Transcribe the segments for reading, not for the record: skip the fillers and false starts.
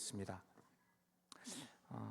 나누겠습니다.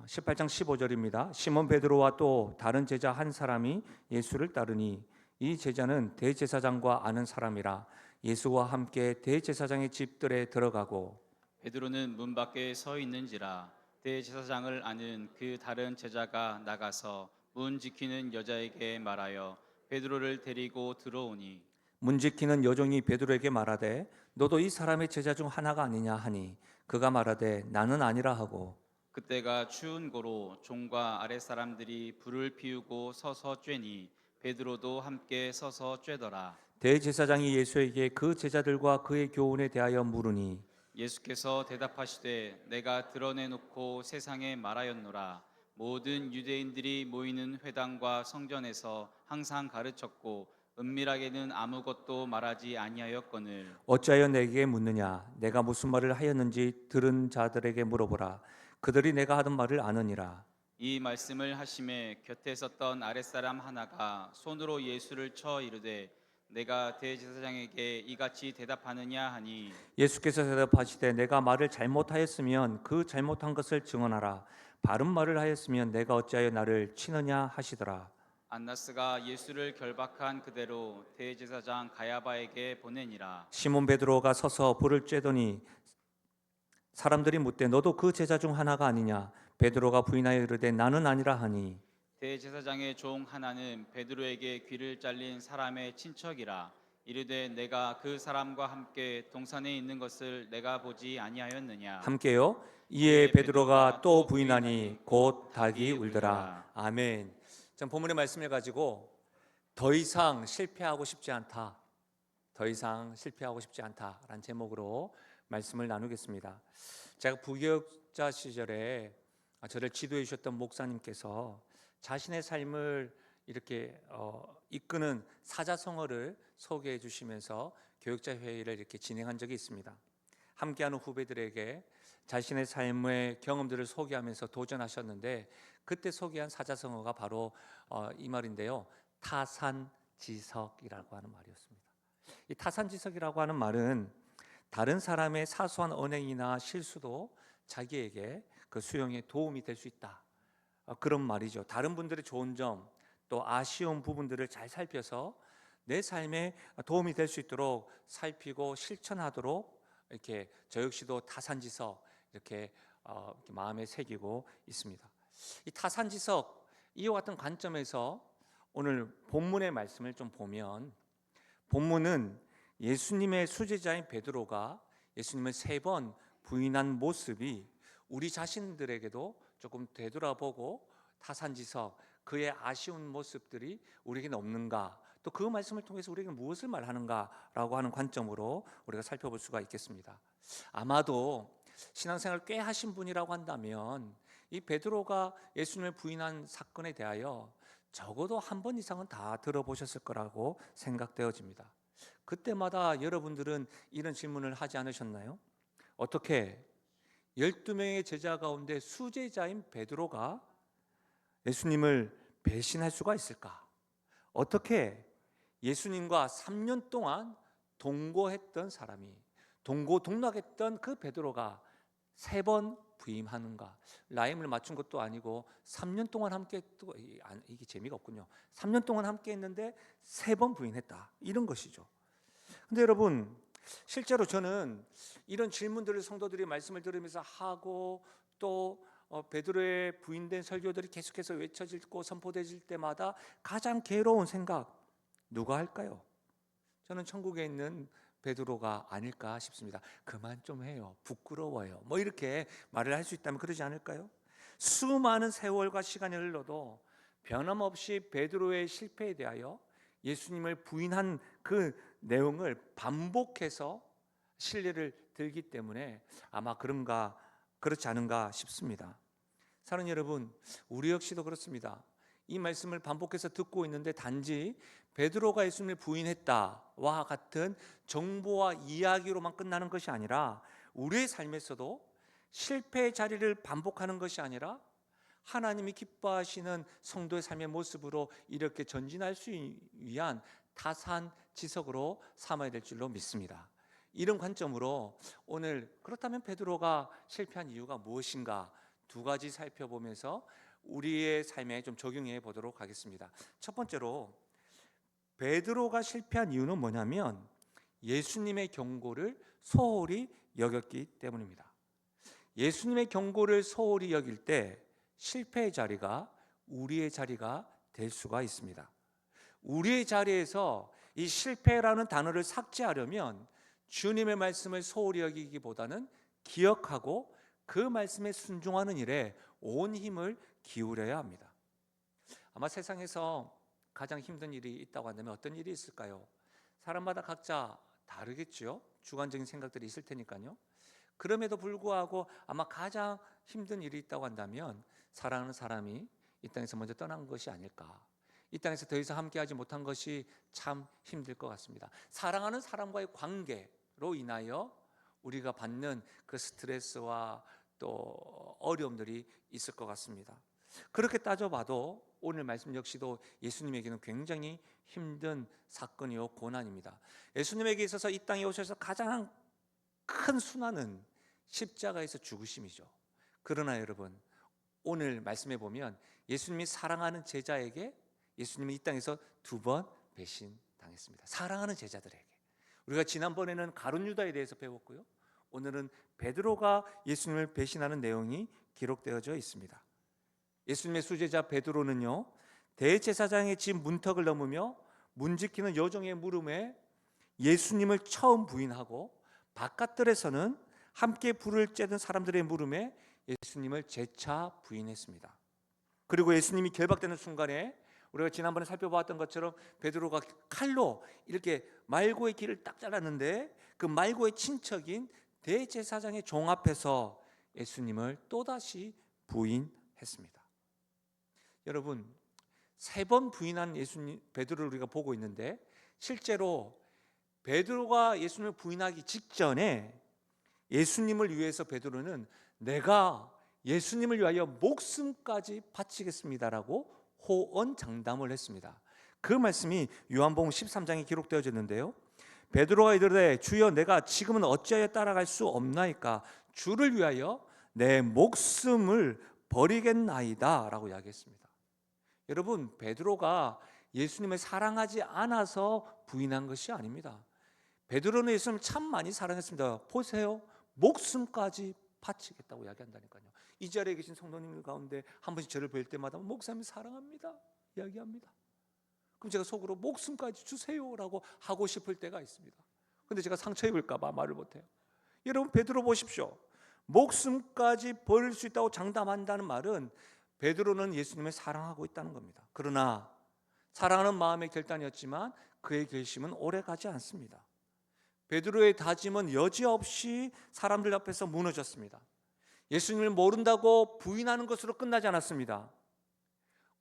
18장 15절입니다. 시몬 베드로와 또 다른 제자 한 사람이 예수를 따르니 이 제자는 대제사장과 아는 사람이라 예수와 함께 대제사장의 집들에 들어가고 베드로는 문 밖에 서 있는지라 대제사장을 아는 그 다른 제자가 나가서 문 지키는 여자에게 말하여 베드로를 데리고 들어오니 문 지키는 여종이 베드로에게 말하되 너도 이 사람의 제자 중 하나가 아니냐 하니 그가 말하되 나는 아니라 하고 그때가 추운 고로 종과 아랫 사람들이 불을 피우고 서서 쬐니 베드로도 함께 서서 쬐더라. 대제사장이 예수에게 그 제자들과 그의 교훈에 대하여 물으니 예수께서 대답하시되 내가 드러내놓고 세상에 말하였노라. 모든 유대인들이 모이는 회당과 성전에서 항상 가르쳤고 은밀하게는 아무것도 말하지 아니하였거늘 어찌하여 내게 묻느냐 내가 무슨 말을 하였는지 들은 자들에게 물어보라 그들이 내가 하던 말을 아느니라. 이 말씀을 하심에 곁에 섰던 아랫사람 하나가 손으로 예수를 쳐 이르되 내가 대제사장에게 이같이 대답하느냐 하니 예수께서 대답하시되 내가 말을 잘못하였으면 그 잘못한 것을 증언하라 바른 말을 하였으면 내가 어찌하여 나를 치느냐 하시더라. 안나스가 예수를 결박한 그대로 대제사장 가야바에게 보내니라. 시몬 베드로가 서서 불을 쬐더니 사람들이 묻되 너도 그 제자 중 하나가 아니냐 베드로가 부인하여 이르되 나는 아니라 하니 대제사장의 종 하나는 베드로에게 귀를 잘린 사람의 친척이라. 이르되 내가 그 사람과 함께 동산에 있는 것을 내가 보지 아니하였느냐. 함께요. 이에 베드로가 또 부인하니 곧 닭이 울더라. 아멘. 전 본문의 말씀을 가지고 더 이상 실패하고 싶지 않다. 더 이상 실패하고 싶지 않다라는 제목으로 말씀을 나누겠습니다. 제가 부교육자 시절에 저를 지도해 주셨던 목사님께서 자신의 삶을 이렇게 이끄는 사자성어를 소개해 주시면서 교육자 회의를 이렇게 진행한 적이 있습니다. 함께하는 후배들에게 자신의 삶의 경험들을 소개하면서 도전하셨는데 그때 소개한 사자성어가 바로 이 말인데요. 타산지석이라고 하는 말이었습니다. 이 타산지석이라고 하는 말은 다른 사람의 사소한 언행이나 실수도 자기에게 그 수용에 도움이 될 수 있다. 그런 말이죠. 다른 분들의 좋은 점, 또 아쉬운 부분들을 잘 살펴서 내 삶에 도움이 될 수 있도록 살피고 실천하도록 이렇게 저 역시도 타산지석 이렇게 마음에 새기고 있습니다. 이 타산지석 이와 같은 관점에서 오늘 본문의 말씀을 좀 보면 본문은 예수님의 수제자인 베드로가 예수님을 3번 부인한 모습이 우리 자신들에게도 조금 되돌아보고 타산지석 그의 아쉬운 모습들이 우리에게는 없는가 또 그 말씀을 통해서 우리에게 무엇을 말하는가라고 하는 관점으로 우리가 살펴볼 수가 있겠습니다. 아마도 신앙생활을 꽤 하신 분이라고 한다면 이 베드로가 예수님을 부인한 사건에 대하여 적어도 한 번 이상은 다 들어보셨을 거라고 생각되어집니다. 그때마다 여러분들은 이런 질문을 하지 않으셨나요? 어떻게 12명의 제자 가운데 수제자인 베드로가 예수님을 배신할 수가 있을까? 어떻게 예수님과 3년 동안 동거했던 사람이 동고동락했던 그 베드로가 3번 부임하는가? 라임을 맞춘 것도 아니고 3년 동안 함께 또 이게 재미가 없군요. 3년 동안 함께 했는데 3번 부인했다. 이런 것이죠. 근데 여러분 실제로 저는 이런 질문들을 성도들이 말씀을 들으면서 하고 또 베드로의 부인된 설교들이 계속해서 외쳐지고 선포되질 때마다 가장 괴로운 생각 누가 할까요? 저는 천국에 있는 베드로가 아닐까 싶습니다. 그만 좀 해요. 부끄러워요. 뭐 이렇게 말을 할 수 있다면 그러지 않을까요? 수많은 세월과 시간이 흘러도 변함없이 베드로의 실패에 대하여 예수님을 부인한 그 내용을 반복해서 신뢰를 들기 때문에 아마 그렇지 않은가 싶습니다. 사랑하는 여러분, 우리 역시도 그렇습니다. 이 말씀을 반복해서 듣고 있는데 단지 베드로가 예수님을 부인했다와 같은 정보와 이야기로만 끝나는 것이 아니라 우리의 삶에서도 실패의 자리를 반복하는 것이 아니라 하나님이 기뻐하시는 성도의 삶의 모습으로 이렇게 전진할 수 위한 타산지석으로 삼아야 될 줄로 믿습니다. 이런 관점으로 오늘 그렇다면 베드로가 실패한 이유가 무엇인가 두 가지 살펴보면서 우리의 삶에 좀 적용해 보도록 하겠습니다. 첫 번째로 베드로가 실패한 이유는 뭐냐면 예수님의 경고를 소홀히 여겼기 때문입니다. 예수님의 경고를 소홀히 여길 때 실패의 자리가 우리의 자리가 될 수가 있습니다. 우리의 자리에서 이 실패라는 단어를 삭제하려면 주님의 말씀을 소홀히 여기기보다는 기억하고 그 말씀에 순종하는 일에 온 힘을 기울여야 합니다. 아마 세상에서 가장 힘든 일이 있다고 한다면 어떤 일이 있을까요? 사람마다 각자 다르겠죠. 주관적인 생각들이 있을 테니까요. 그럼에도 불구하고 아마 가장 힘든 일이 있다고 한다면 사랑하는 사람이 이 땅에서 먼저 떠난 것이 아닐까. 이 땅에서 더 이상 함께하지 못한 것이 참 힘들 것 같습니다. 사랑하는 사람과의 관계로 인하여 우리가 받는 그 스트레스와 또 어려움들이 있을 것 같습니다. 그렇게 따져봐도 오늘 말씀 역시도 예수님에게는 굉장히 힘든 사건이요 고난입니다. 예수님에게 있어서 이 땅에 오셔서 가장 큰 순환은 십자가에서 죽으심이죠. 그러나 여러분, 오늘 말씀해 보면 예수님이 사랑하는 제자에게 예수님이 이 땅에서 2번 배신당했습니다. 사랑하는 제자들에게. 우리가 지난번에는 가룟 유다에 대해서 배웠고요. 오늘은 베드로가 예수님을 배신하는 내용이 기록되어져 있습니다. 예수님의 수제자 베드로는요, 대제사장의 집 문턱을 넘으며 문 지키는 여종의 물음에 예수님을 처음 부인하고 바깥들에서는 함께 불을 쬐던 사람들의 물음에 예수님을 재차 부인했습니다. 그리고 예수님이 결박되는 순간에 우리가 지난번에 살펴보았던 것처럼 베드로가 칼로 이렇게 말고의 길을 딱 잘랐는데 그 말고의 친척인 대제사장의 종 앞에서 예수님을 또다시 부인했습니다. 여러분, 3번 부인한 예수님 베드로를 우리가 보고 있는데 실제로 베드로가 예수님을 부인하기 직전에 예수님을 위해서 베드로는 내가 예수님을 위하여 목숨까지 바치겠습니다라고 호언장담을 했습니다. 그 말씀이 요한복음 13장에 기록되어졌는데요. 베드로가 이르되 주여 내가 지금은 어찌하여 따라갈 수 없나이까 주를 위하여 내 목숨을 버리겠나이다 라고 이야기했습니다. 여러분, 베드로가 예수님을 사랑하지 않아서 부인한 것이 아닙니다. 베드로는 예수님을 참 많이 사랑했습니다. 보세요, 목숨까지 바치겠다고 이야기한다니까요. 이 자리에 계신 성도님들 가운데 한 번씩 저를 뵐 때마다 목사님 사랑합니다 이야기합니다. 그럼 제가 속으로 목숨까지 주세요라고 하고 싶을 때가 있습니다. 근데 제가 상처 입을까 봐 말을 못해요. 여러분, 베드로 보십시오. 목숨까지 버릴 수 있다고 장담한다는 말은 베드로는 예수님을 사랑하고 있다는 겁니다. 그러나 사랑하는 마음의 결단이었지만 그의 결심은 오래 가지 않습니다. 베드로의 다짐은 여지없이 사람들 앞에서 무너졌습니다. 예수님을 모른다고 부인하는 것으로 끝나지 않았습니다.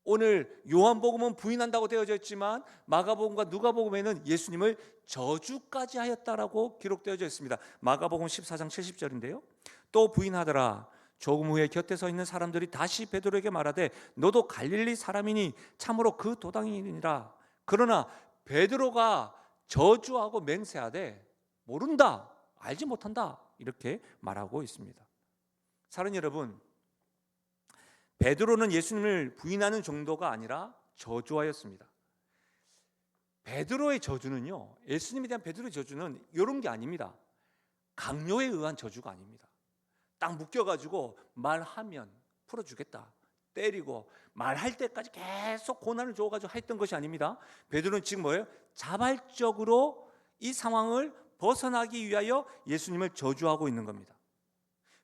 오늘 요한복음은 부인한다고 되어져 있지만 마가복음과 누가복음에는 예수님을 저주까지 하였다라고 기록되어져 있습니다. 마가복음 14장 70절인데요. 또 부인하더라. 조금 후에 곁에 서 있는 사람들이 다시 베드로에게 말하되 너도 갈릴리 사람이니 참으로 그 도당이니라. 그러나 베드로가 저주하고 맹세하되 모른다, 알지 못한다 이렇게 말하고 있습니다. 사랑하는 여러분, 베드로는 예수님을 부인하는 정도가 아니라 저주하였습니다. 베드로의 저주는요, 예수님에 대한 베드로의 저주는 이런 게 아닙니다. 강요에 의한 저주가 아닙니다. 딱 묶여가지고 말하면 풀어주겠다, 때리고 말할 때까지 계속 고난을 줘가지고 했던 것이 아닙니다. 베드로는 지금 뭐예요? 자발적으로 이 상황을 벗어나기 위하여 예수님을 저주하고 있는 겁니다.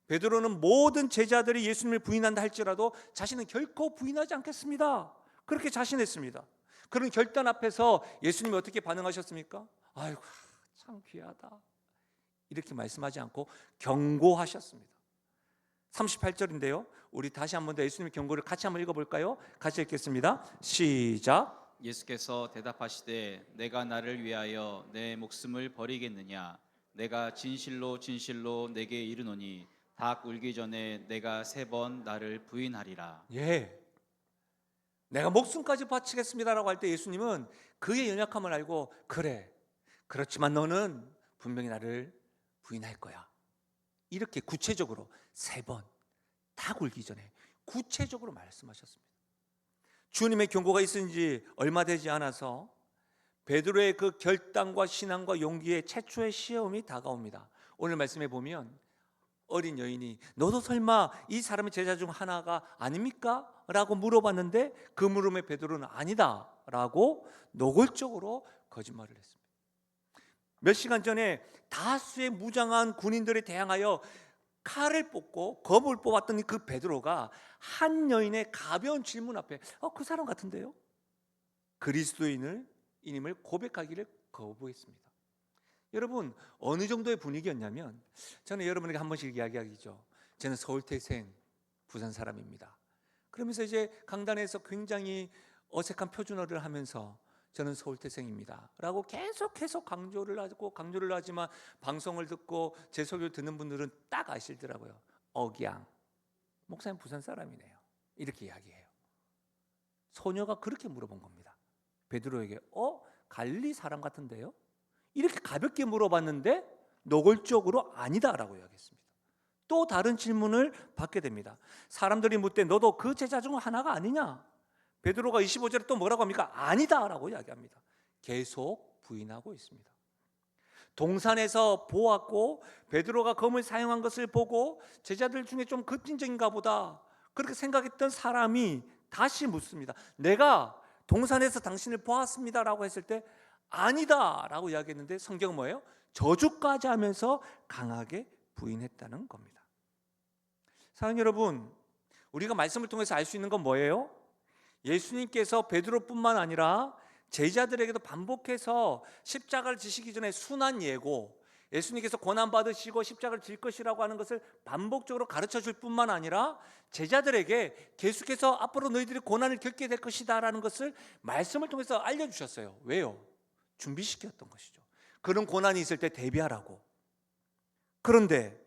베드로는 모든 제자들이 예수님을 부인한다 할지라도 자신은 결코 부인하지 않겠습니다, 그렇게 자신했습니다. 그런 결단 앞에서 예수님이 어떻게 반응하셨습니까? 아이고 참 귀하다 이렇게 말씀하지 않고 경고하셨습니다. 38절인데요 우리 다시 한 번 더 예수님의 경고를 같이 한번 읽어볼까요? 같이 읽겠습니다. 시작. 예수께서 대답하시되 내가 나를 위하여 내 목숨을 버리겠느냐 내가 진실로 진실로 내게 이르노니 닭 울기 전에 내가 3번 나를 부인하리라. 예, 내가 목숨까지 바치겠습니다라고 할 때 예수님은 그의 연약함을 알고 그래, 그렇지만 너는 분명히 나를 부인할 거야. 이렇게 구체적으로 3번 다 굴기 전에 구체적으로 말씀하셨습니다. 주님의 경고가 있은 지 얼마 되지 않아서 베드로의 그 결단과 신앙과 용기의 최초의 시험이 다가옵니다. 오늘 말씀에 보면 어린 여인이 너도 설마 이 사람의 제자 중 하나가 아닙니까? 라고 물어봤는데 그 물음에 베드로는 아니다 라고 노골적으로 거짓말을 했습니다. 몇 시간 전에 다수의 무장한 군인들에 대항하여 칼을 뽑고 검을 뽑았더니 그 베드로가 한 여인의 가벼운 질문 앞에 그 사람 같은데요? 그리스도인임을 고백하기를 거부했습니다. 여러분, 어느 정도의 분위기였냐면 저는 여러분에게 한 번씩 이야기하기죠. 저는 서울태생 부산 사람입니다. 그러면서 이제 강단에서 굉장히 어색한 표준어를 하면서 저는 서울태생입니다 라고 계속해서 강조를 하지만 방송을 듣고 제 설교를 듣는 분들은 딱 아시더라고요. 억양, 목사님 부산 사람이네요 이렇게 이야기해요. 소녀가 그렇게 물어본 겁니다. 베드로에게 갈릴리 사람 같은데요? 이렇게 가볍게 물어봤는데 노골적으로 아니다라고 이야기했습니다. 또 다른 질문을 받게 됩니다. 사람들이 묻되 너도 그 제자 중 하나가 아니냐? 베드로가 25절에 또 뭐라고 합니까? 아니다라고 이야기합니다. 계속 부인하고 있습니다. 동산에서 보았고 베드로가 검을 사용한 것을 보고 제자들 중에 좀 급진적인가 보다 그렇게 생각했던 사람이 다시 묻습니다. 내가 동산에서 당신을 보았습니다라고 했을 때 아니다라고 이야기했는데 성경은 뭐예요? 저주까지 하면서 강하게 부인했다는 겁니다. 사랑하는 여러분, 우리가 말씀을 통해서 알 수 있는 건 뭐예요? 예수님께서 베드로뿐만 아니라 제자들에게도 반복해서 십자가를 지시기 전에 순한 예고, 예수님께서 고난받으시고 십자가를 질 것이라고 하는 것을 반복적으로 가르쳐 줄 뿐만 아니라 제자들에게 계속해서 앞으로 너희들이 고난을 겪게 될 것이다 라는 것을 말씀을 통해서 알려주셨어요. 왜요? 준비시켰던 것이죠. 그런 고난이 있을 때 대비하라고. 그런데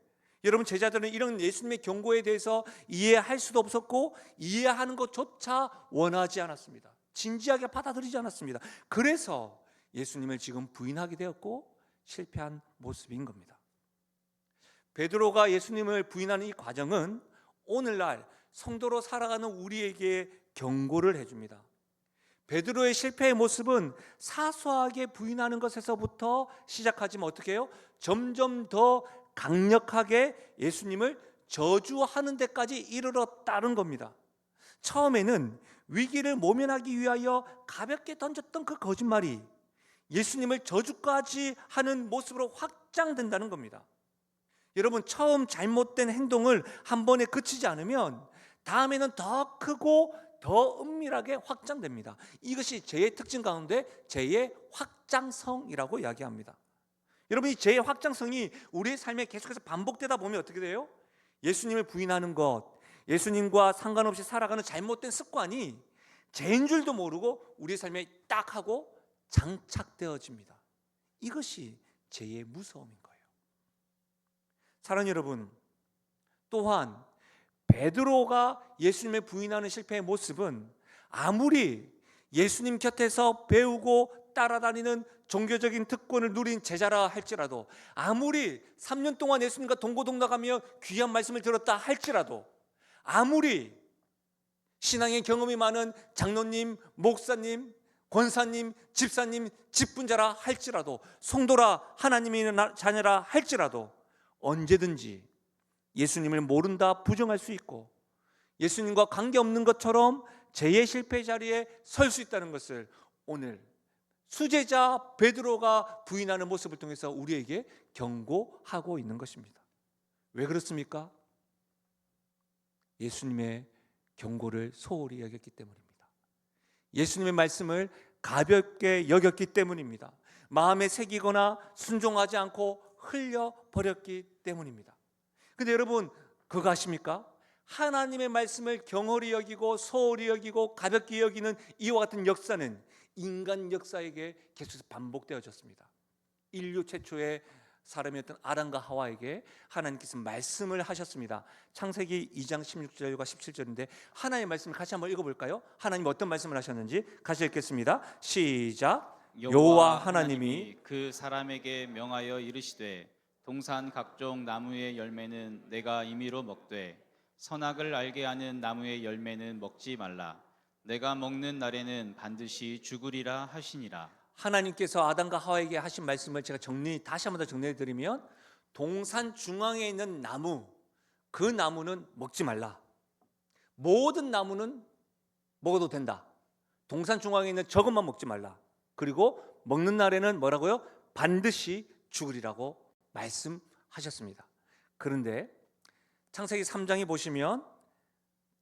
여러분, 제자들은 이런 예수님의 경고에 대해서 이해할 수도 없었고 이해하는 것조차 원하지 않았습니다. 진지하게 받아들이지 않았습니다. 그래서 예수님을 지금 부인하게 되었고 실패한 모습인 겁니다. 베드로가 예수님을 부인하는 이 과정은 오늘날 성도로 살아가는 우리에게 경고를 해줍니다. 베드로의 실패의 모습은 사소하게 부인하는 것에서부터 시작하지만 어떻게 해요? 점점 더 강력하게 예수님을 저주하는 데까지 이르렀다는 겁니다. 처음에는 위기를 모면하기 위하여 가볍게 던졌던 그 거짓말이 예수님을 저주까지 하는 모습으로 확장된다는 겁니다. 여러분, 처음 잘못된 행동을 한 번에 그치지 않으면 다음에는 더 크고 더 은밀하게 확장됩니다. 이것이 죄의 특징 가운데 죄의 확장성이라고 이야기합니다. 여러분, 이 죄의 확장성이 우리의 삶에 계속해서 반복되다 보면 어떻게 돼요? 예수님을 부인하는 것, 예수님과 상관없이 살아가는 잘못된 습관이 죄인 줄도 모르고 우리의 삶에 딱 하고 장착되어집니다. 이것이 죄의 무서움인 거예요. 사랑하는 여러분, 또한 베드로가 예수님을 부인하는 실패의 모습은 아무리 예수님 곁에서 배우고 따라다니는 종교적인 특권을 누린 제자라 할지라도, 아무리 3년 동안 예수님과 동고동락하며 귀한 말씀을 들었다 할지라도, 아무리 신앙의 경험이 많은 장로님, 목사님, 권사님, 집사님, 직분자라 할지라도, 성도라 하나님의 자녀라 할지라도 언제든지 예수님을 모른다 부정할 수 있고 예수님과 관계없는 것처럼 죄의 실패 자리에 설 수 있다는 것을 오늘 수제자 베드로가 부인하는 모습을 통해서 우리에게 경고하고 있는 것입니다. 왜 그렇습니까? 예수님의 경고를 소홀히 여겼기 때문입니다. 예수님의 말씀을 가볍게 여겼기 때문입니다. 마음에 새기거나 순종하지 않고 흘려버렸기 때문입니다. 근데 여러분, 그거 아십니까? 하나님의 말씀을 경홀히 여기고 소홀히 여기고 가볍게 여기는 이와 같은 역사는 인간 역사에게 계속해서 반복되어졌습니다. 인류 최초의 사람이었던 아담과 하와에게 하나님께서 말씀을 하셨습니다. 창세기 2장 16절과 17절인데 하나님의 말씀을 같이 한번 읽어볼까요? 하나님 어떤 말씀을 하셨는지 같이 읽겠습니다. 시작. 여호와 하나님이 그 사람에게 명하여 이르시되 동산 각종 나무의 열매는 내가 임의로 먹되 선악을 알게 하는 나무의 열매는 먹지 말라. 내가 먹는 날에는 반드시 죽으리라 하시니라. 하나님께서 아담과 하와에게 하신 말씀을 제가 다시 한번 더 정리해 드리면, 동산 중앙에 있는 나무, 그 나무는 먹지 말라. 모든 나무는 먹어도 된다. 동산 중앙에 있는 저것만 먹지 말라. 그리고 먹는 날에는 뭐라고요? 반드시 죽으리라고 말씀하셨습니다. 그런데 창세기 3장에 보시면,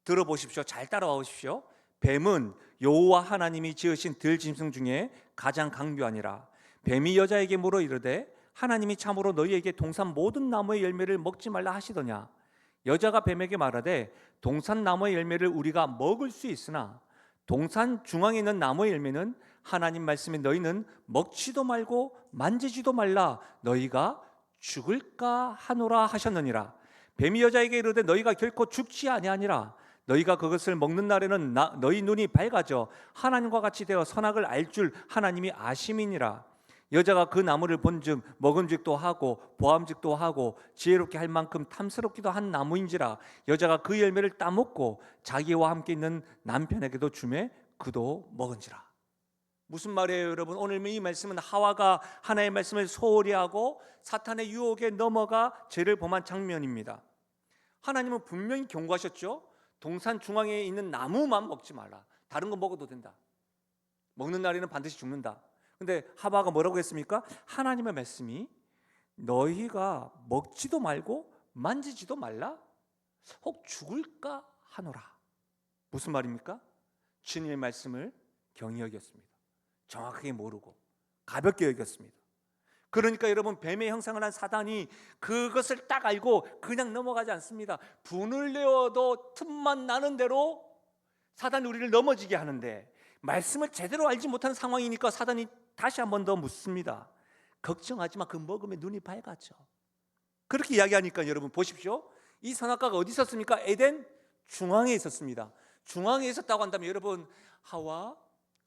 들어보십시오. 잘 따라와 보십시오. 뱀은 여호와 하나님이 지으신 들짐승 중에 가장 강교하니라. 뱀이 여자에게 물어 이르되 하나님이 참으로 너희에게 동산 모든 나무의 열매를 먹지 말라 하시더냐. 여자가 뱀에게 말하되 동산 나무의 열매를 우리가 먹을 수 있으나 동산 중앙에 있는 나무의 열매는 하나님 말씀에 너희는 먹지도 말고 만지지도 말라, 너희가 죽을까 하노라 하셨느니라. 뱀이 여자에게 이르되 너희가 결코 죽지 아니하니라. 너희가 그것을 먹는 날에는 너희 눈이 밝아져 하나님과 같이 되어 선악을 알 줄 하나님이 아심이니라. 여자가 그 나무를 본즉 먹음직도 하고 보암직도 하고 지혜롭게 할 만큼 탐스럽기도 한 나무인지라. 여자가 그 열매를 따먹고 자기와 함께 있는 남편에게도 주매 그도 먹은지라. 무슨 말이에요, 여러분? 오늘 이 말씀은 하와가 하나님의 말씀을 소홀히 하고 사탄의 유혹에 넘어가 죄를 범한 장면입니다. 하나님은 분명히 경고하셨죠. 동산 중앙에 있는 나무만 먹지 말라. 다른 거 먹어도 된다. 먹는 날에는 반드시 죽는다. 근데 하와가 뭐라고 했습니까? 하나님의 말씀이 너희가 먹지도 말고 만지지도 말라, 혹 죽을까 하노라. 무슨 말입니까? 주님의 말씀을 경히 여겼습니다. 정확하게 모르고 가볍게 여겼습니다. 그러니까 여러분, 뱀의 형상을 한 사단이 그것을 딱 알고 그냥 넘어가지 않습니다. 분을 내어도 틈만 나는 대로 사단이 우리를 넘어지게 하는데, 말씀을 제대로 알지 못하는 상황이니까 사단이 다시 한 번 더 묻습니다. 걱정하지 마, 그 먹으면 눈이 밝아져. 그렇게 이야기하니까 여러분 보십시오. 이 선악과가 어디 있었습니까? 에덴 중앙에 있었습니다. 중앙에 있었다고 한다면 여러분, 하와,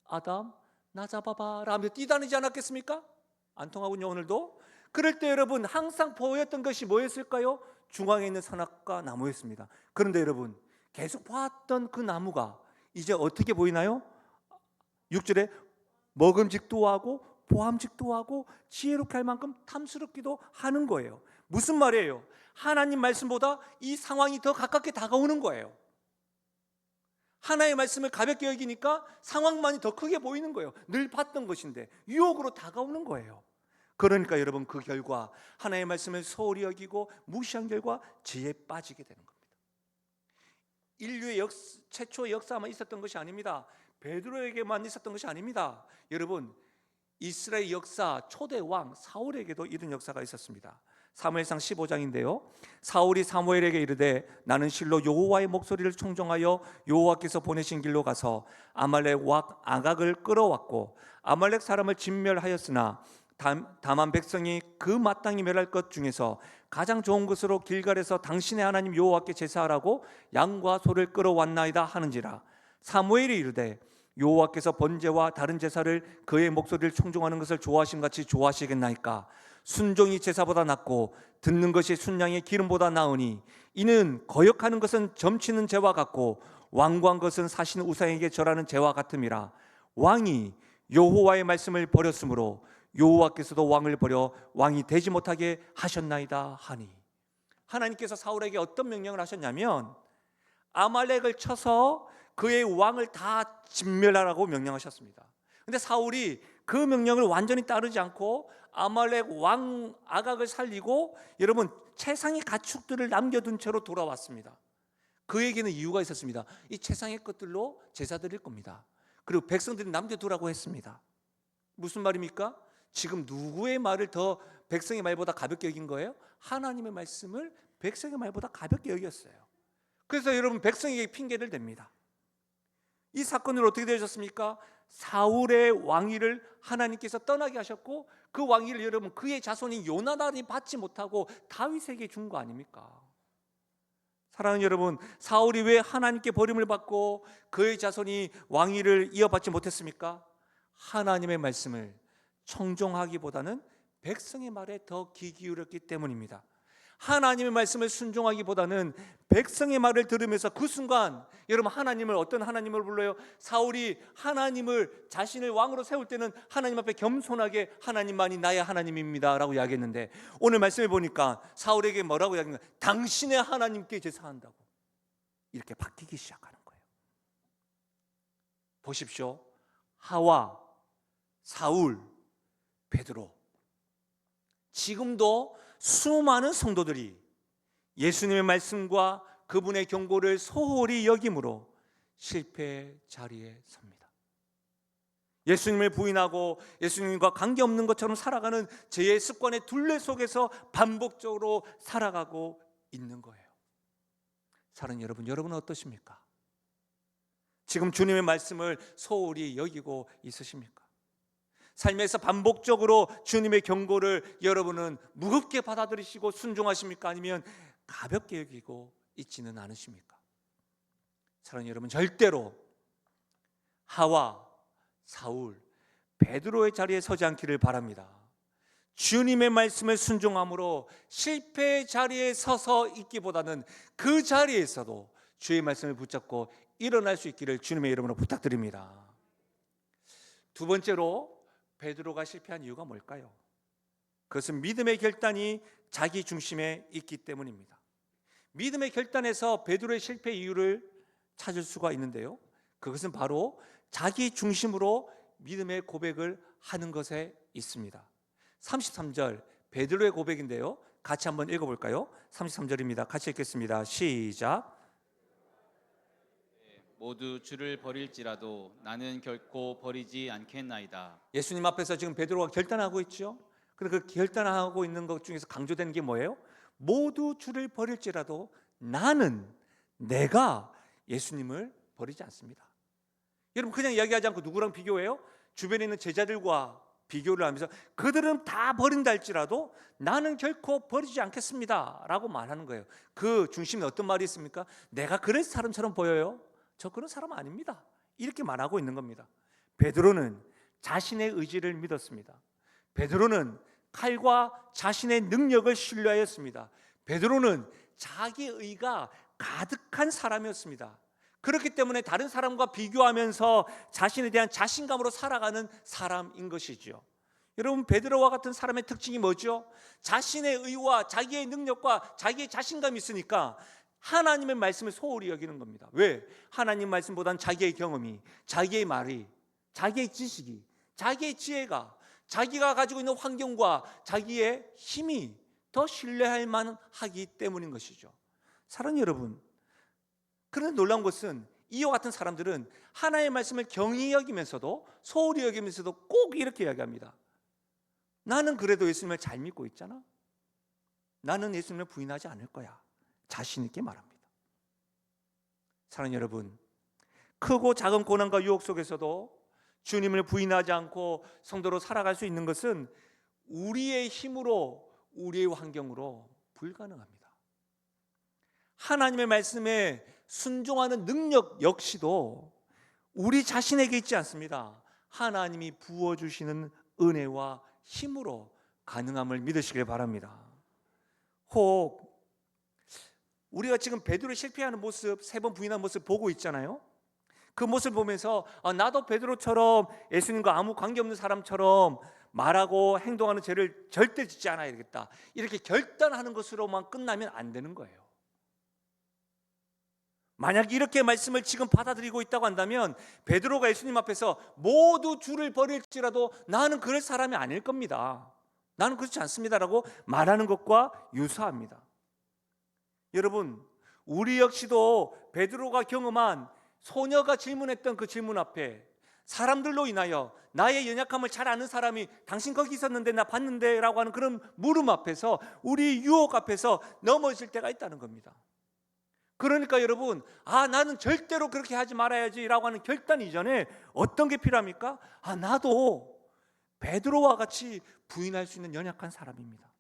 아담, 나 잡아봐 라며 뛰다니지 않았겠습니까? 안 통하군요, 오늘도. 그럴 때 여러분, 항상 보였던 것이 뭐였을까요? 중앙에 있는 선악과 나무였습니다. 그런데 여러분, 계속 보았던 그 나무가 이제 어떻게 보이나요? 6절에 먹음직도 하고 보암직도 하고 지혜롭게 할 만큼 탐스럽기도 하는 거예요. 무슨 말이에요? 하나님 말씀보다 이 상황이 더 가깝게 다가오는 거예요. 하나의 말씀을 가볍게 여기니까 상황만이 더 크게 보이는 거예요. 늘 봤던 것인데 유혹으로 다가오는 거예요. 그러니까 여러분, 그 결과 하나의 말씀을 소홀히 여기고 무시한 결과 죄에 빠지게 되는 겁니다. 인류의 최초의 역사만 있었던 것이 아닙니다. 베드로에게만 있었던 것이 아닙니다. 여러분, 이스라엘 역사 초대 왕 사울에게도 이런 역사가 있었습니다. 사무엘상 15장인데요. 사울이 사무엘에게 이르되 나는 실로 여호와의 목소리를 청종하여 여호와께서 보내신 길로 가서 아말렉 왕 아각을 끌어왔고 아말렉 사람을 진멸하였으나 다만 백성이 그 마땅히 멸할 것 중에서 가장 좋은 것으로 길갈에서 당신의 하나님 여호와께 제사하라고 양과 소를 끌어왔나이다 하는지라. 사무엘이 이르되 여호와께서 번제와 다른 제사를 그의 목소리를 청종하는 것을 좋아하심 같이 좋아하시겠나이까. 순종이 제사보다 낫고 듣는 것이 순양의 기름보다 나으니 이는 거역하는 것은 점치는 죄와 같고 완고한 것은 사신 우상에게 절하는 죄와 같음이라. 왕이 여호와의 말씀을 버렸으므로 여호와께서도 왕을 버려 왕이 되지 못하게 하셨나이다 하니. 하나님께서 사울에게 어떤 명령을 하셨냐면 아말렉을 쳐서 그의 왕을 다 진멸하라고 명령하셨습니다. 근데 사울이 그 명령을 완전히 따르지 않고 아말렉 왕 아각을 살리고 여러분 최상의 가축들을 남겨둔 채로 돌아왔습니다. 그에게는 이유가 있었습니다. 이 최상의 것들로 제사 드릴 겁니다. 그리고 백성들이 남겨두라고 했습니다. 무슨 말입니까? 지금 누구의 말을 더 백성의 말보다 가볍게 여긴 거예요? 하나님의 말씀을 백성의 말보다 가볍게 여겼어요. 그래서 여러분, 백성에게 핑계를 댑니다. 이 사건으로 어떻게 되셨습니까? 사울의 왕위를 하나님께서 떠나게 하셨고 그 왕위를 여러분 그의 자손인 요나단이 받지 못하고 다윗에게 준 거 아닙니까? 사랑하는 여러분, 사울이 왜 하나님께 버림을 받고 그의 자손이 왕위를 이어받지 못했습니까? 하나님의 말씀을 청종하기보다는 백성의 말에 더 귀 기울였기 때문입니다. 하나님의 말씀을 순종하기보다는 백성의 말을 들으면서 그 순간, 여러분, 하나님을 어떤 하나님을 불러요? 사울이 하나님을 자신을 왕으로 세울 때는 하나님 앞에 겸손하게 하나님만이 나의 하나님입니다 라고 이야기했는데, 오늘 말씀을 보니까 사울에게 뭐라고 이야기했는가? 당신의 하나님께 제사한다고 이렇게 바뀌기 시작하는 거예요. 보십시오. 하와, 사울, 베드로, 지금도 수많은 성도들이 예수님의 말씀과 그분의 경고를 소홀히 여김으로 실패의 자리에 섭니다. 예수님을 부인하고 예수님과 관계없는 것처럼 살아가는 죄의 습관의 둘레 속에서 반복적으로 살아가고 있는 거예요. 사랑하는 여러분, 여러분은 어떠십니까? 지금 주님의 말씀을 소홀히 여기고 있으십니까? 삶에서 반복적으로 주님의 경고를 여러분은 무겁게 받아들이시고 순종하십니까? 아니면 가볍게 여기고 있지는 않으십니까? 사랑하는 여러분, 절대로 하와, 사울, 베드로의 자리에 서지 않기를 바랍니다. 주님의 말씀을 순종함으로 실패의 자리에 서서 있기보다는 그 자리에서도 주의 말씀을 붙잡고 일어날 수 있기를 주님의 이름으로 부탁드립니다. 두 번째로 베드로가 실패한 이유가 뭘까요? 그것은 믿음의 결단이 자기 중심에 있기 때문입니다. 믿음의 결단에서 베드로의 실패 이유를 찾을 수가 있는데요, 그것은 바로 자기 중심으로 믿음의 고백을 하는 것에 있습니다. 33절 베드로의 고백인데요, 같이 한번 읽어볼까요? 33절입니다. 같이 읽겠습니다. 시작. 모두 주를 버릴지라도 나는 결코 버리지 않겠나이다. 예수님 앞에서 지금 베드로가 결단하고 있죠. 그런데 그 결단하고 있는 것 중에서 강조되는 게 뭐예요? 모두 주를 버릴지라도 내가 예수님을 버리지 않습니다. 여러분, 그냥 이야기하지 않고 누구랑 비교해요? 주변에 있는 제자들과 비교를 하면서 그들은 다 버린다 할지라도 나는 결코 버리지 않겠습니다 라고 말하는 거예요. 그 중심에 어떤 말이 있습니까? 내가 그런 사람처럼 보여요? 저 그런 사람 아닙니다, 이렇게 말하고 있는 겁니다. 베드로는 자신의 의지를 믿었습니다. 베드로는 칼과 자신의 능력을 신뢰하였습니다. 베드로는 자기의가 가득한 사람이었습니다. 그렇기 때문에 다른 사람과 비교하면서 자신에 대한 자신감으로 살아가는 사람인 것이죠. 여러분, 베드로와 같은 사람의 특징이 뭐죠? 자신의 의와 자기의 능력과 자기의 자신감이 있으니까 하나님의 말씀을 소홀히 여기는 겁니다. 왜? 하나님 말씀보다는 자기의 경험이, 자기의 말이, 자기의 지식이, 자기의 지혜가, 자기가 가지고 있는 환경과 자기의 힘이 더 신뢰할 만하기 때문인 것이죠. 사랑하는 여러분, 그런데 놀라운 것은 이와 같은 사람들은 하나님의 말씀을 경히 여기면서도, 소홀히 여기면서도 꼭 이렇게 이야기합니다. 나는 그래도 예수님을 잘 믿고 있잖아. 나는 예수님을 부인하지 않을 거야. 자신 있게 말합니다. 사랑하는 여러분, 크고 작은 고난과 유혹 속에서도 주님을 부인하지 않고 성도로 살아갈 수 있는 것은 우리의 힘으로, 우리의 환경으로 불가능합니다. 하나님의 말씀에 순종하는 능력 역시도 우리 자신에게 있지 않습니다. 하나님이 부어주시는 은혜와 힘으로 가능함을 믿으시길 바랍니다. 혹 우리가 지금 베드로의 실패하는 모습, 3번 부인하는 모습 보고 있잖아요. 그 모습을 보면서 나도 베드로처럼 예수님과 아무 관계없는 사람처럼 말하고 행동하는 죄를 절대 짓지 않아야 되겠다, 이렇게 결단하는 것으로만 끝나면 안 되는 거예요. 만약 이렇게 말씀을 지금 받아들이고 있다고 한다면 베드로가 예수님 앞에서 모두 주를 버릴지라도 나는 그럴 사람이 아닐 겁니다, 나는 그렇지 않습니다라고 말하는 것과 유사합니다. 여러분, 우리 역시도 베드로가 경험한 소녀가 질문했던 그 질문 앞에 사람들로 인하여 나의 연약함을 잘 아는 사람이 당신 거기 있었는데 나 봤는데 라고 하는 그런 물음 앞에서, 우리 유혹 앞에서 넘어질 때가 있다는 겁니다. 그러니까 여러분, 나는 절대로 그렇게 하지 말아야지 라고 하는 결단 이전에 어떤 게 필요합니까? 나도 베드로와 같이 부인할 수 있는 연약한 사람입니다.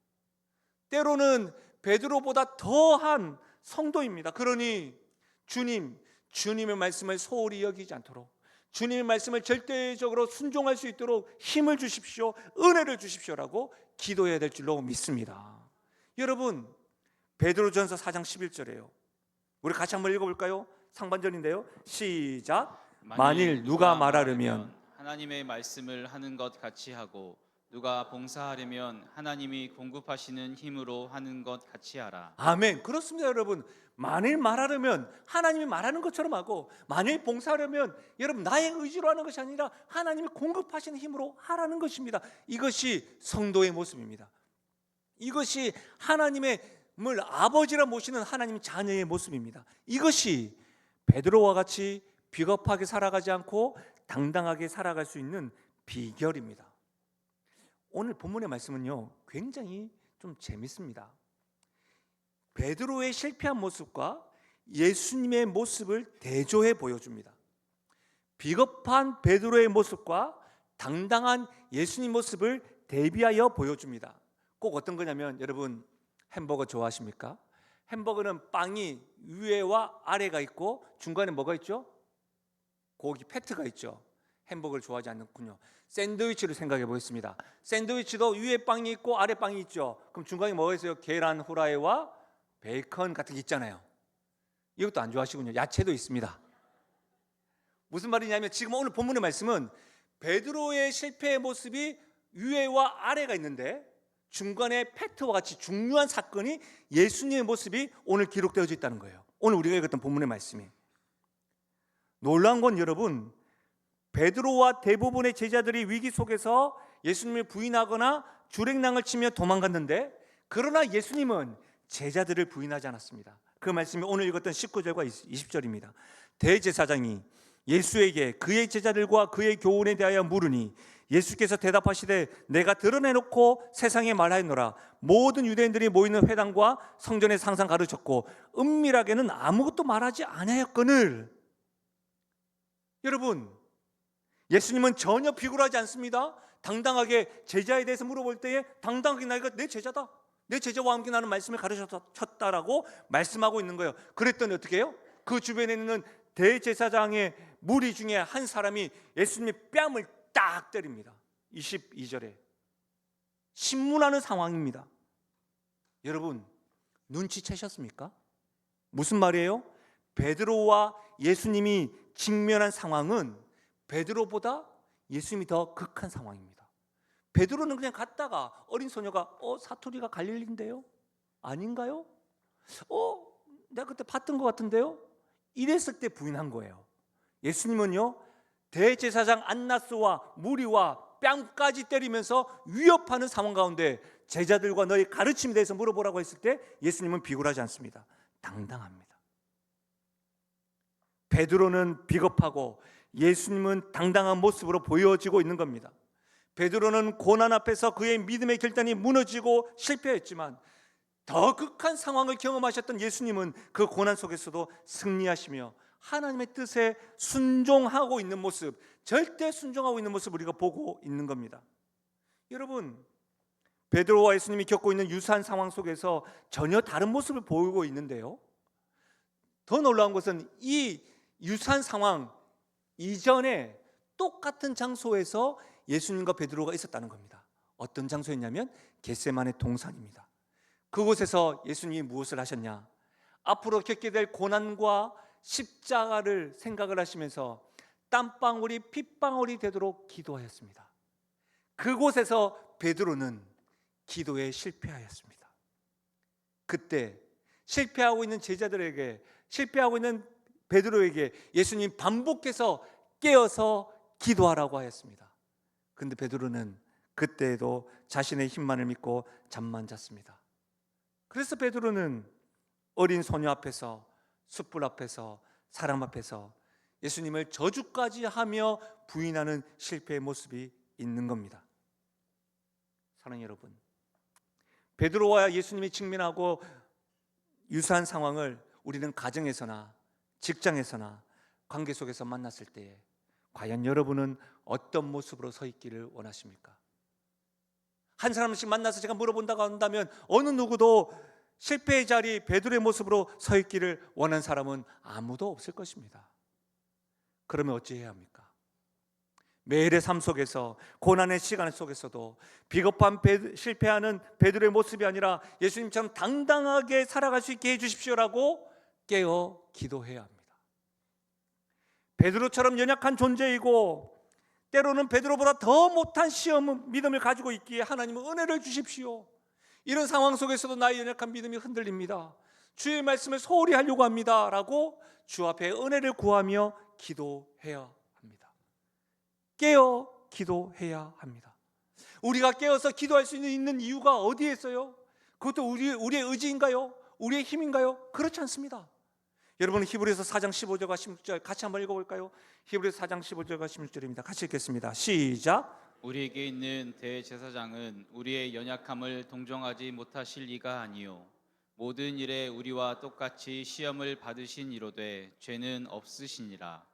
때로는 베드로보다 더한 성도입니다. 그러니 주님의 말씀을 소홀히 여기지 않도록, 주님의 말씀을 절대적으로 순종할 수 있도록 힘을 주십시오, 은혜를 주십시오라고 기도해야 될 줄로 믿습니다. 여러분, 베드로전서 4장 11절이에요. 우리 같이 한번 읽어볼까요? 상반절인데요. 시작. 만일 누가 말하려면 하나님의 말씀을 하는 것 같이 하고 누가 봉사하려면 하나님이 공급하시는 힘으로 하는 것 같이 하라. 아멘. 그렇습니다, 여러분. 만일 말하려면 하나님이 말하는 것처럼 하고, 만일 봉사하려면 여러분 나의 의지로 하는 것이 아니라 하나님이 공급하시는 힘으로 하라는 것입니다. 이것이 성도의 모습입니다. 이것이 하나님의 아버지라 모시는 하나님 자녀의 모습입니다. 이것이 베드로와 같이 비겁하게 살아가지 않고 당당하게 살아갈 수 있는 비결입니다. 오늘 본문의 말씀은요, 굉장히 좀 재밌습니다. 베드로의 실패한 모습과 예수님의 모습을 대조해 보여줍니다. 비겁한 베드로의 모습과 당당한 예수님 모습을 대비하여 보여줍니다. 꼭 어떤 거냐면, 여러분 햄버거 좋아하십니까? 햄버거는 빵이 위에와 아래가 있고 중간에 뭐가 있죠? 고기 패트가 있죠. 햄버거를 좋아하지 않는군요. 샌드위치를 생각해 보겠습니다. 샌드위치도 위에 빵이 있고 아래 빵이 있죠. 그럼 중간에 뭐가 있어요? 계란 후라이와 베이컨 같은 게 있잖아요. 이것도 안 좋아하시군요. 야채도 있습니다. 무슨 말이냐면, 지금 오늘 본문의 말씀은 베드로의 실패의 모습이 위에와 아래가 있는데 중간에 패트와 같이 중요한 사건이 예수님의 모습이 오늘 기록되어져 있다는 거예요. 오늘 우리가 읽었던 본문의 말씀이. 놀라운 건 여러분, 베드로와 대부분의 제자들이 위기 속에서 예수님을 부인하거나 주랭랑을 치며 도망갔는데, 그러나 예수님은 제자들을 부인하지 않았습니다. 그 말씀이 오늘 읽었던 19절과 20절입니다. 대제사장이 예수에게 그의 제자들과 그의 교훈에 대하여 물으니 예수께서 대답하시되 내가 드러내놓고 세상에 말하였노라. 모든 유대인들이 모이는 회당과 성전에서 항상 가르쳤고 은밀하게는 아무것도 말하지 아니하였거늘. 여러분, 예수님은 전혀 비굴하지 않습니다. 당당하게 제자에 대해서 물어볼 때에 당당하게 나가 내 제자다, 내 제자와 함께 나는 말씀을 가르쳤다라고 말씀하고 있는 거예요. 그랬더니 어떻게 해요? 그 주변에 있는 대제사장의 무리 중에 한 사람이 예수님의 뺨을 딱 때립니다. 22절에 신문하는 상황입니다. 여러분, 눈치채셨습니까? 무슨 말이에요? 베드로와 예수님이 직면한 상황은 베드로보다 예수님이 더 극한 상황입니다. 베드로는 그냥 갔다가 어린 소녀가 사투리가 갈릴리인데요? 아닌가요? 내가 그때 봤던 것 같은데요? 이랬을 때 부인한 거예요. 예수님은요, 대제사장 안나스와 무리와 뺨까지 때리면서 위협하는 상황 가운데 제자들과 너희 가르침에 대해서 물어보라고 했을 때 예수님은 비굴하지 않습니다. 당당합니다. 베드로는 비겁하고 예수님은 당당한 모습으로 보여지고 있는 겁니다. 베드로는 고난 앞에서 그의 믿음의 결단이 무너지고 실패했지만 더 극한 상황을 경험하셨던 예수님은 그 고난 속에서도 승리하시며 하나님의 뜻에 순종하고 있는 모습, 절대 순종하고 있는 모습을 우리가 보고 있는 겁니다. 여러분, 베드로와 예수님이 겪고 있는 유사한 상황 속에서 전혀 다른 모습을 보이고 있는데요, 더 놀라운 것은 이 유사한 상황 이전에 똑같은 장소에서 예수님과 베드로가 있었다는 겁니다. 어떤 장소였냐면 겟세마네 동산입니다. 그곳에서 예수님이 무엇을 하셨냐? 앞으로 겪게 될 고난과 십자가를 생각을 하시면서 땀방울이 핏방울이 되도록 기도하였습니다. 그곳에서 베드로는 기도에 실패하였습니다. 그때 실패하고 있는 제자들에게, 실패하고 있는 베드로에게 예수님 반복해서 깨어서 기도하라고 하였습니다. 그런데 베드로는 그때에도 자신의 힘만을 믿고 잠만 잤습니다. 그래서 베드로는 어린 소녀 앞에서, 숯불 앞에서, 사람 앞에서 예수님을 저주까지 하며 부인하는 실패의 모습이 있는 겁니다. 사랑하는 여러분, 베드로와 예수님이 직면하고 유사한 상황을 우리는 가정에서나 직장에서나 관계 속에서 만났을 때에 과연 여러분은 어떤 모습으로 서 있기를 원하십니까? 한 사람씩 만나서 제가 물어본다고 한다면 어느 누구도 실패의 자리 베드로의 모습으로 서 있기를 원하는 사람은 아무도 없을 것입니다. 그러면 어찌해야 합니까? 매일의 삶 속에서, 고난의 시간 속에서도 비겁한 실패하는 베드로의 모습이 아니라 예수님처럼 당당하게 살아갈 수 있게 해주십시오라고 깨어 기도해야 합니다. 베드로처럼 연약한 존재이고 때로는 베드로보다 더 못한 시험 믿음을 가지고 있기에 하나님은 은혜를 주십시오. 이런 상황 속에서도 나의 연약한 믿음이 흔들립니다. 주의 말씀을 소홀히 하려고 합니다 라고 주 앞에 은혜를 구하며 기도해야 합니다. 깨어 기도해야 합니다. 우리가 깨어서 기도할 수 있는 이유가 어디에 있어요? 그것도 우리의 의지인가요? 우리의 힘인가요? 그렇지 않습니다. 여러분, 히브리서 4장 15절과 16절 같이 한번 읽어볼까요? 히브리서 4장 15절과 16절입니다. 같이 읽겠습니다. 시작. 우리에게 있는 대제사장은 우리의 연약함을 동정하지 못하실 리가 아니요 모든 일에 우리와 똑같이 시험을 받으신 이로되 죄는 없으시니라.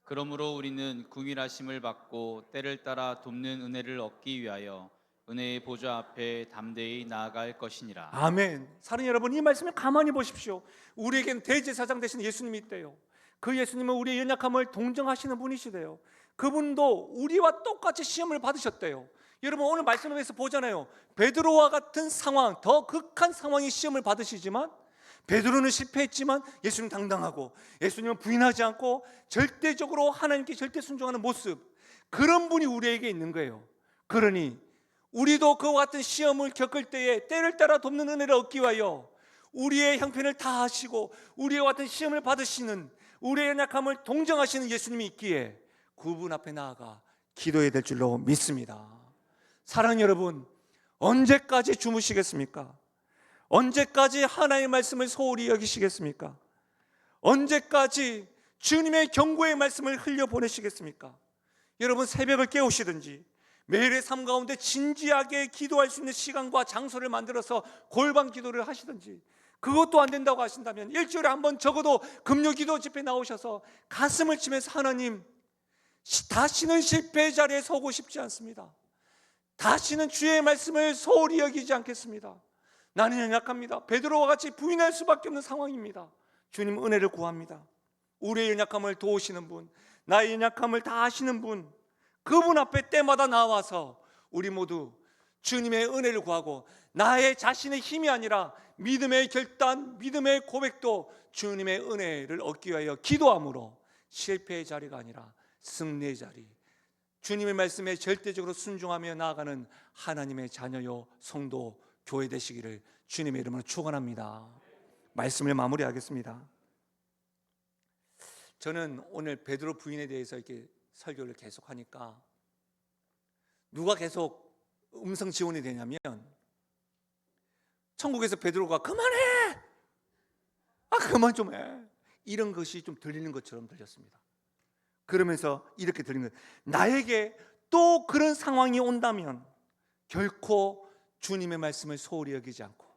그러므로 우리는 긍휼하심을 받고 때를 따라 돕는 은혜를 얻기 위하여 은혜의 보좌 앞에 담대히 나아갈 것이니라. 아멘. 사랑하는 여러분, 이 말씀을 가만히 보십시오. 우리에겐 대제사장 되신 예수님이 있대요. 그 예수님은 우리의 연약함을 동정하시는 분이시대요. 그분도 우리와 똑같이 시험을 받으셨대요. 여러분, 오늘 말씀에서 보잖아요. 베드로와 같은 상황, 더 극한 상황의 시험을 받으시지만 베드로는 실패했지만 예수님 당당하고 예수님은 부인하지 않고 절대적으로 하나님께 절대 순종하는 모습, 그런 분이 우리에게 있는 거예요. 그러니 우리도 그와 같은 시험을 겪을 때에 때를 따라 돕는 은혜를 얻기 위하여 우리의 형편을 다 하시고 우리와 같은 시험을 받으시는, 우리의 연약함을 동정하시는 예수님이 있기에 그분 앞에 나아가 기도해야 될 줄로 믿습니다. 사랑하는 여러분, 언제까지 주무시겠습니까? 언제까지 하나님의 말씀을 소홀히 여기시겠습니까? 언제까지 주님의 경고의 말씀을 흘려보내시겠습니까? 여러분, 새벽을 깨우시든지 매일의 삶 가운데 진지하게 기도할 수 있는 시간과 장소를 만들어서 골방 기도를 하시든지, 그것도 안 된다고 하신다면 일주일에 한 번 적어도 금요 기도 집회 나오셔서 가슴을 치면서 하나님, 다시는 실패의 자리에 서고 싶지 않습니다. 다시는 주의 말씀을 소홀히 여기지 않겠습니다. 나는 연약합니다. 베드로와 같이 부인할 수밖에 없는 상황입니다. 주님 은혜를 구합니다. 우리의 연약함을 도우시는 분, 나의 연약함을 다 아시는 분, 그분 앞에 때마다 나와서 우리 모두 주님의 은혜를 구하고 나의 자신의 힘이 아니라 믿음의 결단, 믿음의 고백도 주님의 은혜를 얻기 위하여 기도함으로 실패의 자리가 아니라 승리의 자리, 주님의 말씀에 절대적으로 순종하며 나아가는 하나님의 자녀요 성도 교회 되시기를 주님의 이름으로 축원합니다. 말씀을 마무리하겠습니다. 저는 오늘 베드로 부인에 대해서 이렇게 설교를 계속하니까 누가 계속 음성 지원이 되냐면 천국에서 베드로가 그만해! 그만 좀 해! 이런 것이 좀 들리는 것처럼 들렸습니다. 그러면서 이렇게 들리는 거예요. 나에게 또 그런 상황이 온다면 결코 주님의 말씀을 소홀히 여기지 않고,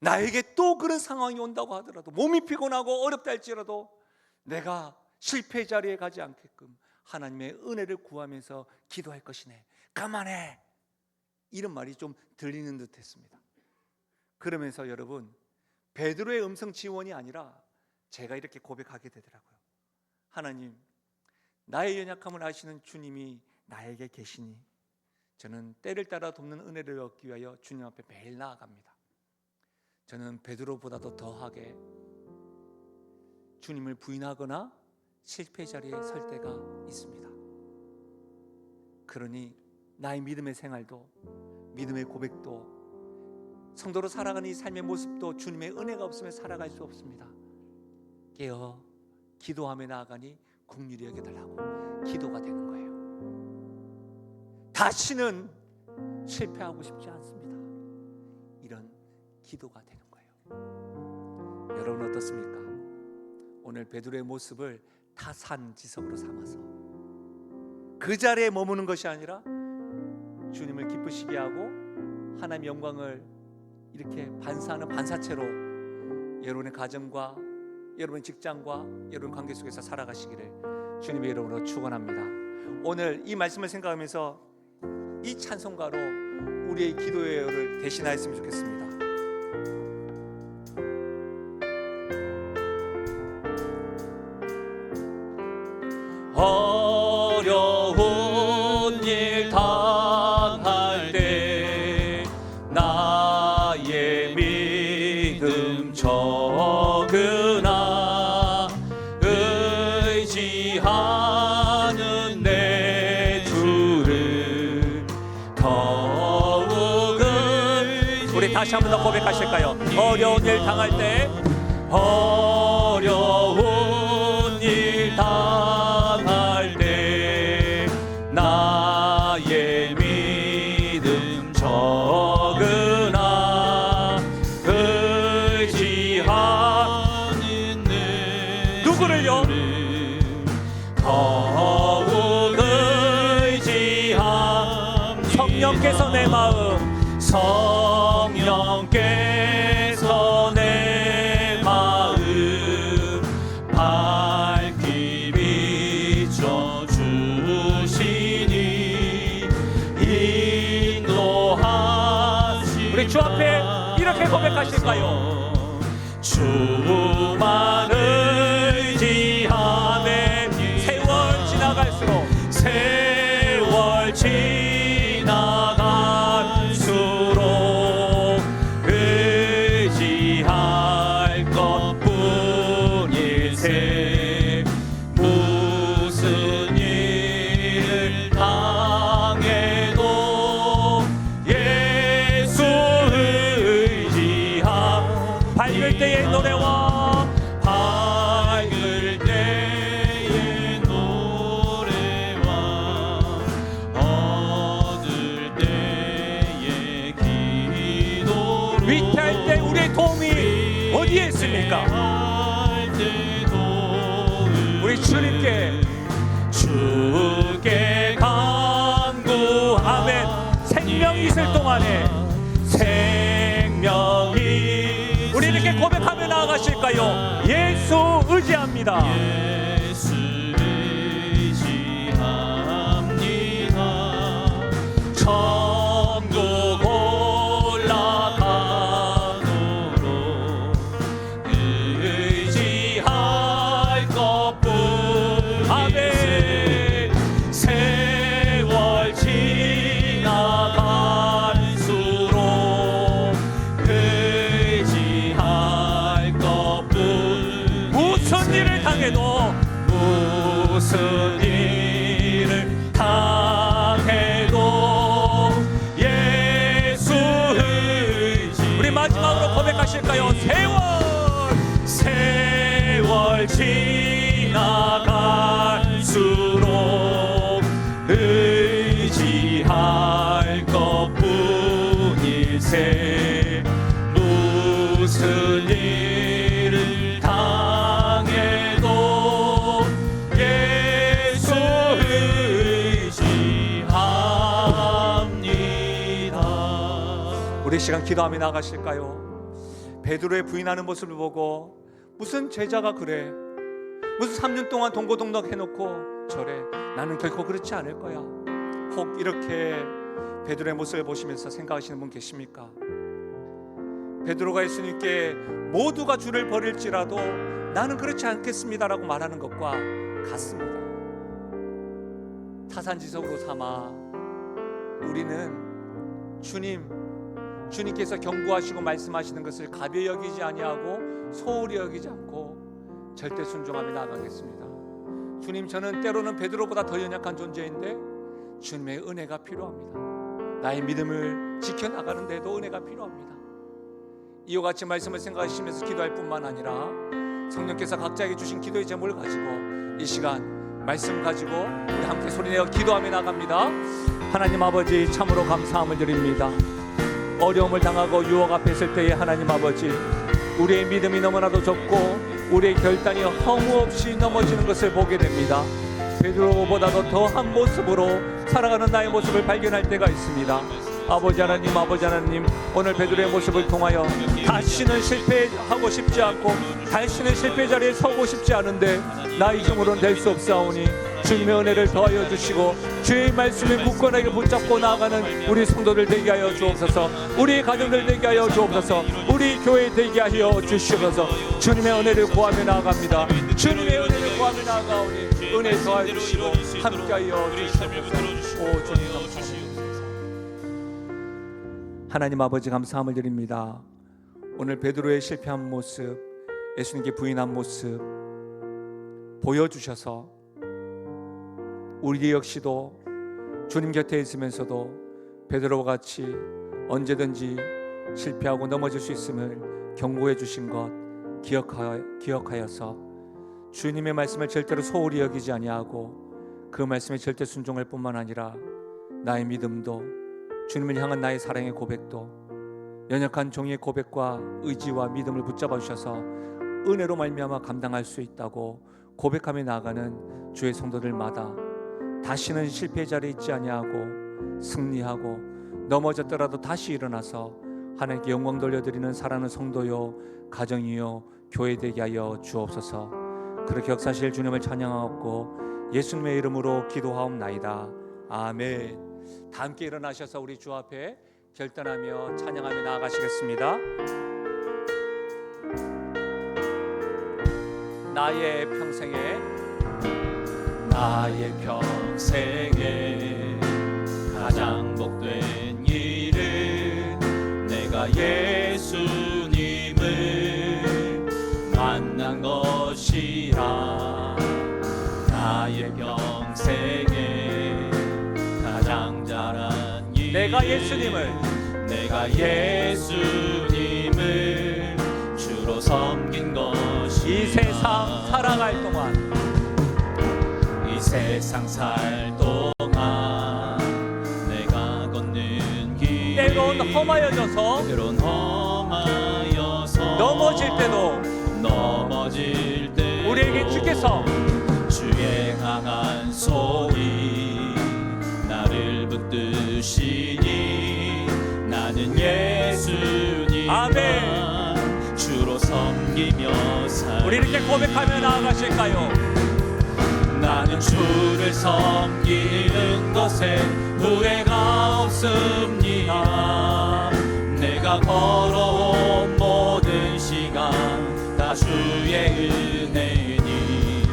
나에게 또 그런 상황이 온다고 하더라도, 몸이 피곤하고 어렵다 할지라도 내가 실패 자리에 가지 않게끔 하나님의 은혜를 구하면서 기도할 것이네. 그만해! 이런 말이 좀 들리는 듯 했습니다. 그러면서 여러분, 베드로의 음성 지원이 아니라 제가 이렇게 고백하게 되더라고요. 하나님, 나의 연약함을 아시는 주님이 나에게 계시니 저는 때를 따라 돕는 은혜를 얻기 위하여 주님 앞에 매일 나아갑니다. 저는 베드로보다도 더하게 주님을 부인하거나 실패 자리에 설 때가 있습니다. 그러니 나의 믿음의 생활도, 믿음의 고백도, 성도로 살아가는 이 삶의 모습도 주님의 은혜가 없으면 살아갈 수 없습니다. 깨어 기도하며 나아가니 긍휼히 여겨달라고 기도가 되는 거예요. 다시는 실패하고 싶지 않습니다. 이런 기도가 되는 거예요. 여러분 어떻습니까? 오늘 베드로의 모습을 타산지석으로 삼아서 그 자리에 머무는 것이 아니라 주님을 기쁘시게 하고 하나님의 영광을 이렇게 반사하는 반사체로 여러분의 가정과 여러분 직장과 여러분 관계 속에서 살아가시기를 주님의 이름으로 축원합니다. 오늘 이 말씀을 생각하면서 이 찬송가로 우리의 기도회를 대신하였으면 좋겠습니다. 어려운 다시 한 번 더 고백하실까요? 어려운 일 당할 때, 어려운 일 당할 때 나의 믿음 적으나 의지하는 내 누구를요? 더욱 의지함 성령께서 내 마음 성령께서 내 마음 밝히 비춰주시니 인도하시니 우리 주 앞에 이렇게 고백하실까요? 주만 의지하네 세월 지나갈수록 세월 지나갈수록 의지할 것뿐일세 무슨 일을 당해도 예수 의지함 밝을 때의 노래와 밝을 때의 노래와 얻을 때의 기도로 위태할 때 우리의 도움이 어디에 있습니까? 우리 주님께 주께 간구하면 생명이 있을 동안에 생명이 우리 이렇게 고백하며 나아가실까요? 예수 의지합니다. 예수 의지합니다. 천국 올라가도록 의지할 것뿐 아멘. 세월 지나갈수록 의지할 것뿐 무슨 일을 당해도 무슨 일을 당해도 예수 의지 우리 마지막으로 고백하실까요? 세월 지나갈수록 의지할 것뿐일세 무슨 일을 당해도 예수 의지합니다. 우리 시간 기도하며 나가실까요? 베드로의 부인하는 모습을 보고 무슨 제자가 그래? 무슨 3년 동안 동고동락 해놓고 저래? 나는 결코 그렇지 않을 거야. 혹 이렇게 베드로의 모습을 보시면서 생각하시는 분 계십니까? 베드로가 예수님께 모두가 주를 버릴지라도 나는 그렇지 않겠습니다라고 말하는 것과 같습니다. 타산지석으로 삼아 우리는 주님께서 경고하시고 말씀하시는 것을 가벼이 여기지 아니하고 소홀히 여기지 않고 절대 순종하며 나아가겠습니다. 주님, 저는 때로는 베드로보다 더 연약한 존재인데 주님의 은혜가 필요합니다. 나의 믿음을 지켜나가는 데도 은혜가 필요합니다. 이와 같이 말씀을 생각하시면서 기도할 뿐만 아니라 성령께서 각자에게 주신 기도의 제목을 가지고 이 시간 말씀 가지고 우리 함께 소리내어 기도하며 나갑니다. 하나님 아버지, 참으로 감사함을 드립니다. 어려움을 당하고 유혹 앞에 있을 때에 하나님 아버지, 우리의 믿음이 너무나도 적고 우리의 결단이 허무 없이 넘어지는 것을 보게 됩니다. 베드로보다도 더한 모습으로 살아가는 나의 모습을 발견할 때가 있습니다. 아버지 하나님, 오늘 베드로의 모습을 통하여 다시는 실패하고 싶지 않고 다시는 실패 자리에 서고 싶지 않은데 나의 힘으로는 될 수 없사오니 주님의 은혜를 더하여 주시고 주의 말씀에 굳건하게 붙잡고 나아가는 우리 성도들 되게 하여 주옵소서. 우리 가정들 되게 하여 주옵소서. 우리 교회 되게 하여 주시옵소서. 주님의 은혜를 구하며 나아갑니다. 주님의 은혜를 구하며 나아가오니 은혜 더하여 주시고 함께하여 주시옵소서. 오 주님 감사합니다. 하나님 아버지, 감사함을 드립니다. 오늘 베드로의 실패한 모습, 예수님께 부인한 모습 보여주셔서 우리 역시도 주님 곁에 있으면서도 베드로와 같이 언제든지 실패하고 넘어질 수 있음을 경고해 주신 것 기억하여서 주님의 말씀을 절대로 소홀히 여기지 아니하고 그 말씀에 절대 순종할 뿐만 아니라 나의 믿음도 주님을 향한 나의 사랑의 고백도 연약한 종의 고백과 의지와 믿음을 붙잡아 주셔서 은혜로 말미암아 감당할 수 있다고 고백하며 나아가는 주의 성도들마다 다시는 실패의 자리에 있지 아니하고 승리하고 넘어졌더라도 다시 일어나서 하나님께 영광 돌려드리는 사랑하는 성도요 가정이요 교회 되게 하여 주옵소서. 그렇게 역사하실 주님을 찬양하옵고 예수님의 이름으로 기도하옵나이다. 아멘. 다 함께 일어나셔서 우리 주 앞에 결단하며 찬양하며 나아가시겠습니다. 나의 평생에 가장 복된 일은 내가 예수님을 만난 것이라. 나의 평생에 가장 잘한 일, 내가 예수님을 주로 섬긴 것이. 이 세상 살아갈 동안 이 세상 살 동안 내가 걷는 길, 때론 험하여져서 넘어질 때도 우리에게 주께서 주의 강한 손이 나를 붙드시니 나는 예수님만 아멘. 주로 섬기며 살리. 우리 이렇게 고백하며 나아가실까요? 나는 주를 섬기는 것에 후회가 없습니다. 내가 걸어온 모든 시간 다 주의 은혜니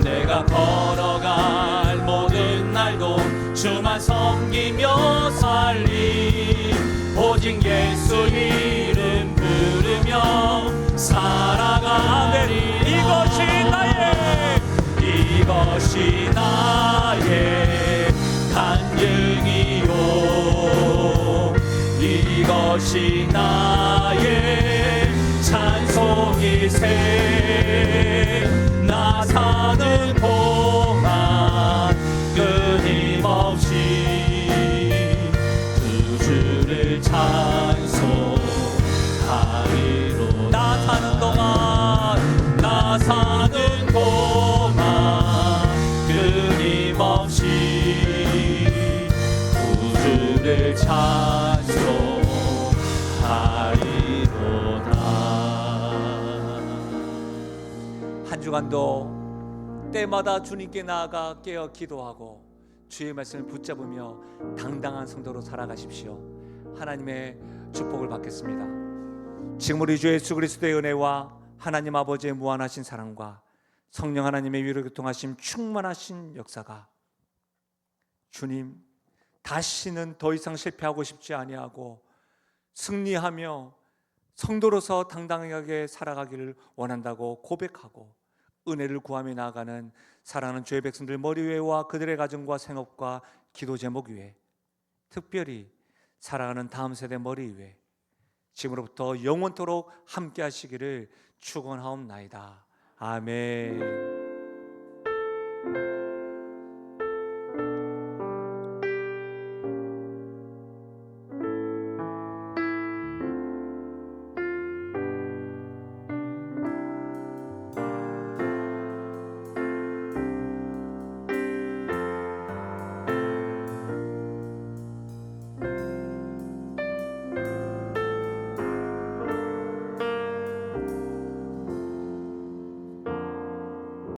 내가 걸어갈 모든 날도 주만 섬기며 살리. 오직 예수 이름 부르며 살아가리. 이것이 나의 간증이요, 이것이 나의 찬송이세. 나 사는 동안 끊임없이 그 주를 찬송하리로다. 나 사는 동안 끊임없이 구주를 찬송하리로다. 한 주간도 때마다 주님께 나아가 깨어 기도하고 주의 말씀을 붙잡으며 당당한 성도로 살아가십시오. 하나님의 축복을 받겠습니다. 지금 우리 주 예수 그리스도의 은혜와 하나님 아버지의 무한하신 사랑과 성령 하나님의 위로 교통하심 충만하신 역사가 주님 다시는 더 이상 실패하고 싶지 아니하고 승리하며 성도로서 당당하게 살아가기를 원한다고 고백하고 은혜를 구하며 나아가는 사랑하는 주의 백성들 머리 위에와 그들의 가정과 생업과 기도 제목 위에 특별히 사랑하는 다음 세대 머리 위에 지금으로부터 영원토록 함께 하시기를 축원하옵나이다. 아멘.